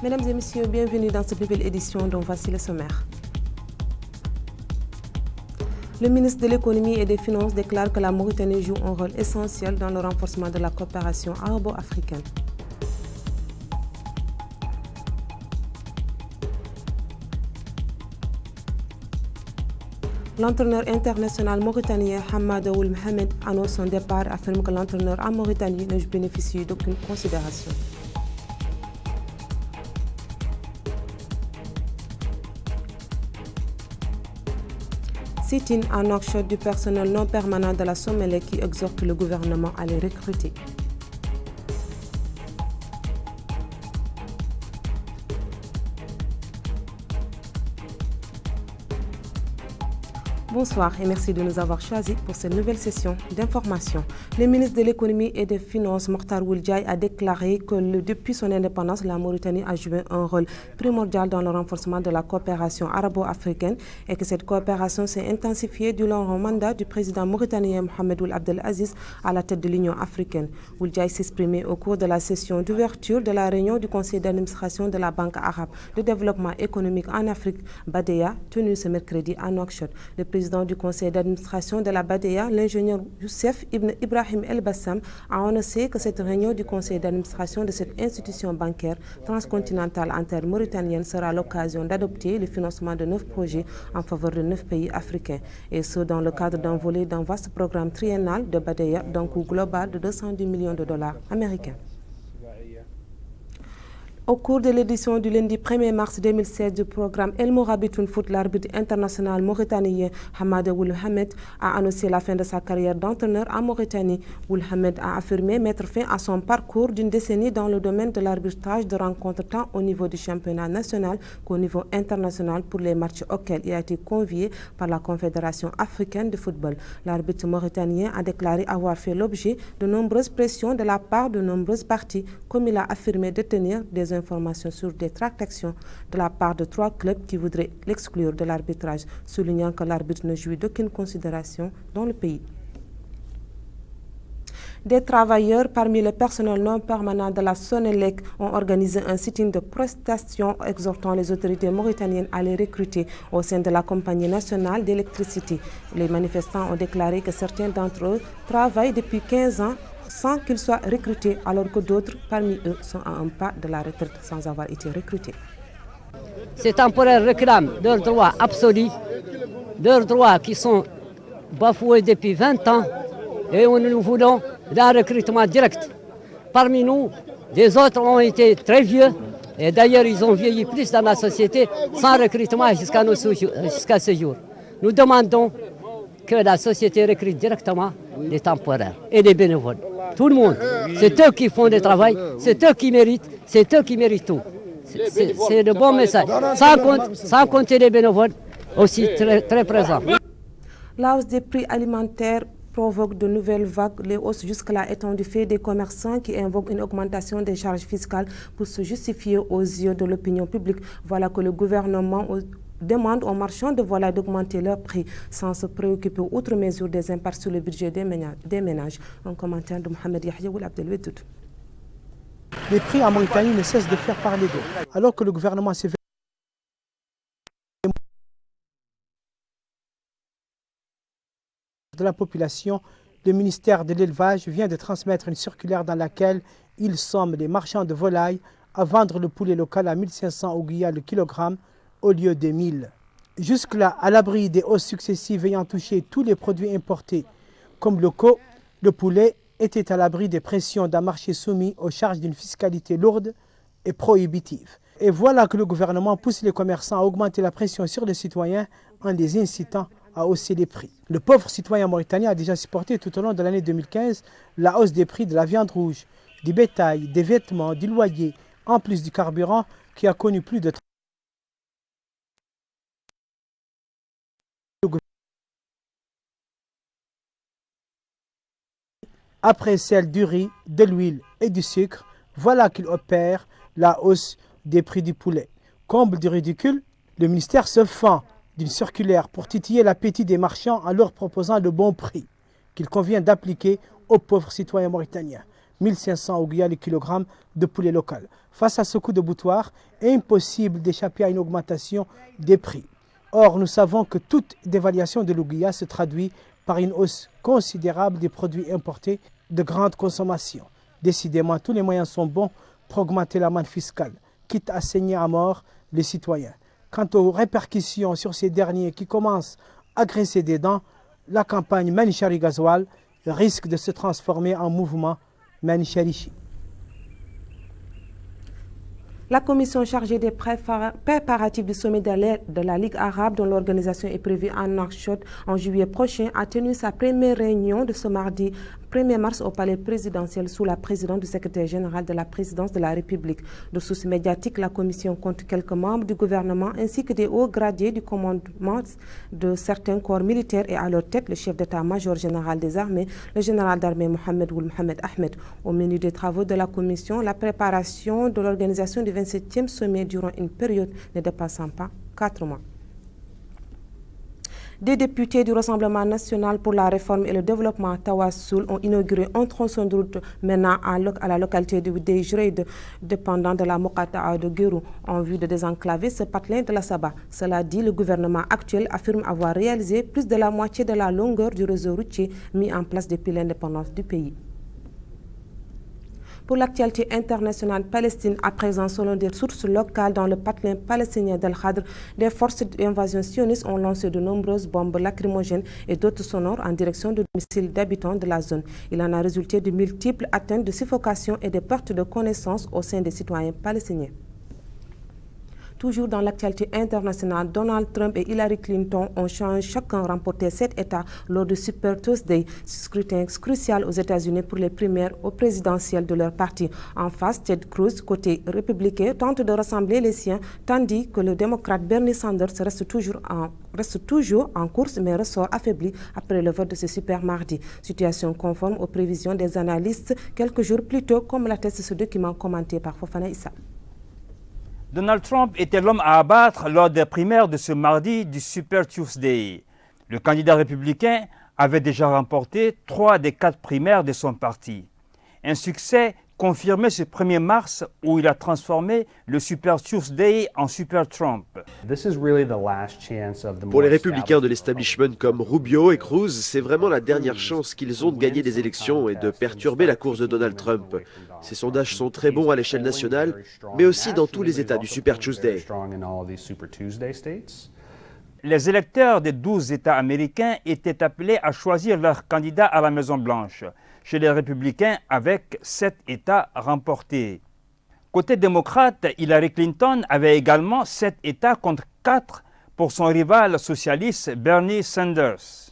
Mesdames et messieurs, bienvenue dans cette nouvelle édition dont voici le sommaire. Le ministre de l'économie et des finances déclare que la Mauritanie joue un rôle essentiel dans le renforcement de la coopération arabo-africaine. L'entraîneur international mauritanien Hamad Ould Mohamed annonce son départ et affirme que l'entraîneur en Mauritanie ne bénéficie d'aucune considération. Sit-in à Nouakchott du personnel non permanent de la Somelec qui exhorte le gouvernement à les recruter. Bonsoir et merci de nous avoir choisis pour cette nouvelle session d'information. Le ministre de l'économie et des finances, Mokhtar Ould Ndiaye, a déclaré que depuis son indépendance, la Mauritanie a joué un rôle primordial dans le renforcement de la coopération arabo-africaine et que cette coopération s'est intensifiée durant le mandat du président mauritanien Mohamed Ould Abdelaziz à la tête de l'Union africaine. Ould Ndiaye s'exprimait au cours de la session d'ouverture de la réunion du conseil d'administration de la Banque arabe de développement économique en Afrique, BADEA, tenue ce mercredi à Nouakchott. Le président du conseil d'administration de la BADEA, l'ingénieur Youssef Ibn Ibrahim El Bassam, a annoncé que cette réunion du conseil d'administration de cette institution bancaire transcontinentale inter-mauritanienne sera l'occasion d'adopter le financement de 9 projets en faveur de 9 pays africains, et ce dans le cadre d'un volet d'un vaste programme triennal de BADEA d'un coût global de 210 millions de dollars américains. Au cours de l'édition du lundi 1er mars 2016 du programme El Mourabitoun Foot, l'arbitre international mauritanien Hamad Ould Mohamed a annoncé la fin de sa carrière d'entraîneur en Mauritanie. Ould Mohamed a affirmé mettre fin à son parcours d'une décennie dans le domaine de l'arbitrage de rencontres tant au niveau du championnat national qu'au niveau international pour les matchs auxquels il a été convié par la Confédération africaine de football. L'arbitre mauritanien a déclaré avoir fait l'objet de nombreuses pressions de la part de nombreuses parties, comme il a affirmé détenir des informations sur des tractations de la part de 3 clubs qui voudraient l'exclure de l'arbitrage, soulignant que l'arbitre ne jouit d'aucune considération dans le pays. Des travailleurs parmi le personnel non permanent de la Somelec ont organisé un sit-in de prestation exhortant les autorités mauritaniennes à les recruter au sein de la compagnie nationale d'électricité. Les manifestants ont déclaré que certains d'entre eux travaillent depuis 15 ans sans qu'ils soient recrutés, alors que d'autres parmi eux sont à un pas de la retraite sans avoir été recrutés. Ces temporaires réclament leurs droits absolus, leurs droits qui sont bafoués depuis 20 ans, et nous voulons un recrutement direct. Parmi nous, des autres ont été très vieux, et d'ailleurs ils ont vieilli plus dans la société sans recrutement jusqu'à ce jour. Nous demandons que la société recrute directement les temporaires et les bénévoles. Tout le monde. C'est eux qui font le travail, c'est eux qui méritent tout. C'est le bon message. Sans compter les bénévoles aussi très présents. La hausse des prix alimentaires provoque de nouvelles vagues, les hausses jusque-là étant du fait des commerçants qui invoquent une augmentation des charges fiscales pour se justifier aux yeux de l'opinion publique. Voilà que le gouvernement demande aux marchands de volailles d'augmenter leurs prix sans se préoccuper outre mesure des impacts sur le budget des ménages. Un commentaire de Mohamed Yahya Ould Abdelwadoud. Les prix en Mauritanie ne cessent de faire parler d'eux. Alors que le gouvernement s'est de la population, le ministère de l'élevage vient de transmettre une circulaire dans laquelle il somme les marchands de volailles à vendre le poulet local à 1500 ouguiyas le kilogramme au lieu de 1000. Jusque-là, à l'abri des hausses successives ayant touché tous les produits importés comme locaux, le poulet était à l'abri des pressions d'un marché soumis aux charges d'une fiscalité lourde et prohibitive. Et voilà que le gouvernement pousse les commerçants à augmenter la pression sur les citoyens en les incitant à hausser les prix. Le pauvre citoyen mauritanien a déjà supporté tout au long de l'année 2015 la hausse des prix de la viande rouge, du bétail, des vêtements, du loyer, en plus du carburant qui a connu plus de après celle du riz, de l'huile et du sucre, voilà qu'il opère la hausse des prix du poulet. Comble du ridicule, le ministère se fend d'une circulaire pour titiller l'appétit des marchands en leur proposant le bon prix qu'il convient d'appliquer aux pauvres citoyens mauritaniens. 1500 ouguiya le kilogramme de poulet local. Face à ce coup de boutoir, impossible d'échapper à une augmentation des prix. Or, nous savons que toute dévaluation de l'ouguiya se traduit par une hausse considérable des produits importés de grande consommation. Décidément, tous les moyens sont bons pour augmenter la manne fiscale, quitte à saigner à mort les citoyens. Quant aux répercussions sur ces derniers qui commencent à grincer des dents, la campagne Manichari Gazoual risque de se transformer en mouvement Manicharichi. La commission chargée des préparatifs du sommet de la Ligue arabe, dont l'organisation est prévue à Nouakchott en juillet prochain, a tenu sa première réunion de ce mardi 1er mars au palais présidentiel sous la présidence du secrétaire général de la présidence de la République. De sources médiatiques, la commission compte quelques membres du gouvernement ainsi que des hauts gradés du commandement de certains corps militaires et à leur tête le chef d'état-major général des armées, le général d'armée Mohamed Ould Mohamed Ahmed. Au menu des travaux de la commission, la préparation de l'organisation du 27e sommet durant une période ne dépassant pas 4 mois. Des députés du Rassemblement national pour la réforme et le développement Tawassoul ont inauguré un tronçon de route menant à la localité de Déjreid, dépendant de la Mokata de Guérou, en vue de désenclaver ce patelin de la Saba. Cela dit, le gouvernement actuel affirme avoir réalisé plus de la moitié de la longueur du réseau routier mis en place depuis l'indépendance du pays. Pour l'actualité internationale, Palestine, à présent, selon des sources locales dans le patelin palestinien d'Al-Khadr, des forces d'invasion sionistes ont lancé de nombreuses bombes lacrymogènes et d'autres sonores en direction de domiciles d'habitants de la zone. Il en a résulté de multiples atteintes de suffocation et de pertes de connaissances au sein des citoyens palestiniens. Toujours dans l'actualité internationale, Donald Trump et Hillary Clinton ont chacun remporté 7 États lors du Super Tuesday, scrutin crucial aux États-Unis pour les primaires au présidentiel de leur parti. En face, Ted Cruz, côté républicain, tente de rassembler les siens, tandis que le démocrate Bernie Sanders reste toujours en course, mais ressort affaibli après le vote de ce super mardi. Situation conforme aux prévisions des analystes quelques jours plus tôt, comme l'atteste ce document commenté par Fofana Issa. Donald Trump était l'homme à abattre lors des primaires de ce mardi du Super Tuesday. Le candidat républicain avait déjà remporté 3 des 4 primaires de son parti. Un succès confirmé ce 1er mars où il a transformé le Super Tuesday en Super Trump. Pour les républicains de l'establishment comme Rubio et Cruz, c'est vraiment la dernière chance qu'ils ont de gagner des élections et de perturber la course de Donald Trump. Ces sondages sont très bons à l'échelle nationale, mais aussi dans tous les États du Super Tuesday. Les électeurs des 12 États américains étaient appelés à choisir leur candidat à la Maison-Blanche. Chez les républicains, avec 7 États remportés. Côté démocrate, Hillary Clinton avait également 7 États contre 4 pour son rival socialiste Bernie Sanders.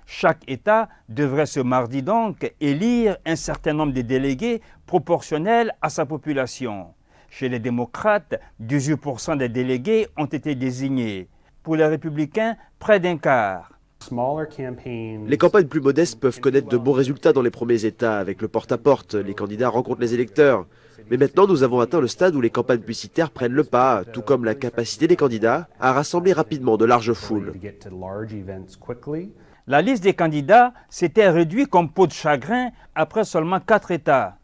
Chaque État devrait ce mardi donc élire un certain nombre de délégués proportionnels à sa population. Chez les démocrates, 18% des délégués ont été désignés. Pour les républicains, près d'un quart. Les campagnes plus modestes peuvent connaître de bons résultats dans les premiers États. Avec le porte-à-porte, les candidats rencontrent les électeurs. Mais maintenant, nous avons atteint le stade où les campagnes publicitaires prennent le pas, tout comme la capacité des candidats à rassembler rapidement de larges foules. La liste des candidats s'était réduite comme peau de chagrin après seulement 4 États.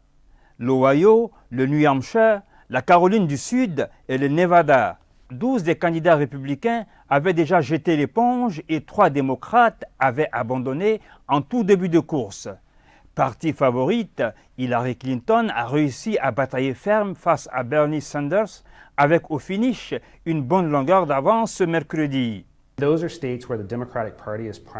L'Ohio, le New Hampshire, la Caroline du Sud et le Nevada. 12 des candidats républicains avaient déjà jeté l'éponge et 3 démocrates avaient abandonné en tout début de course. Parti favorite, Hillary Clinton a réussi à batailler ferme face à Bernie Sanders avec au finish une bonne longueur d'avance ce mercredi.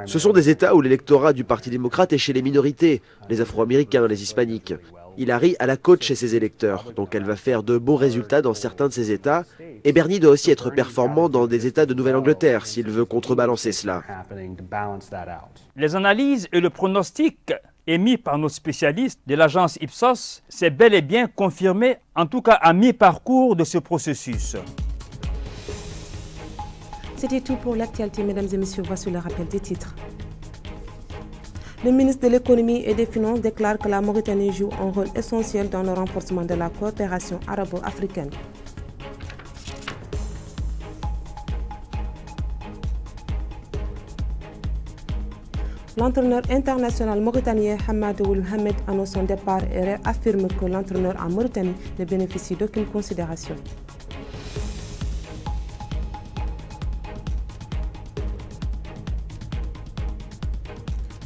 Ce sont des États où l'électorat du Parti démocrate est chez les minorités, les Afro-Américains, les Hispaniques. Hillary a la cote chez ses électeurs, donc elle va faire de bons résultats dans certains de ces États. Et Bernie doit aussi être performant dans des États de Nouvelle-Angleterre s'il veut contrebalancer cela. Les analyses et le pronostic émis par nos spécialistes de l'agence Ipsos, c'est bel et bien confirmé, en tout cas à mi-parcours de ce processus. C'était tout pour l'actualité, mesdames et messieurs. Voici le rappel des titres. Le ministre de l'économie et des finances déclare que la Mauritanie joue un rôle essentiel dans le renforcement de la coopération arabo-africaine. L'entraîneur international mauritanien Hamad Ould Mohamed annonce son départ et affirme que l'entraîneur en Mauritanie ne bénéficie d'aucune considération.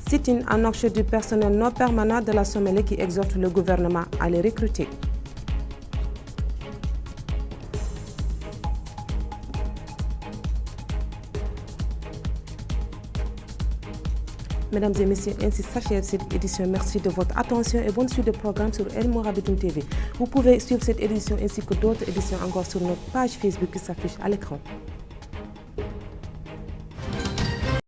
Sit-in en action du personnel non permanent de la Somalie qui exhorte le gouvernement à les recruter. Mesdames et messieurs, ainsi s'achève cette édition. Merci de votre attention et bonne suite de programmes sur El Mourabitoun TV. Vous pouvez suivre cette édition ainsi que d'autres éditions encore sur notre page Facebook qui s'affiche à l'écran.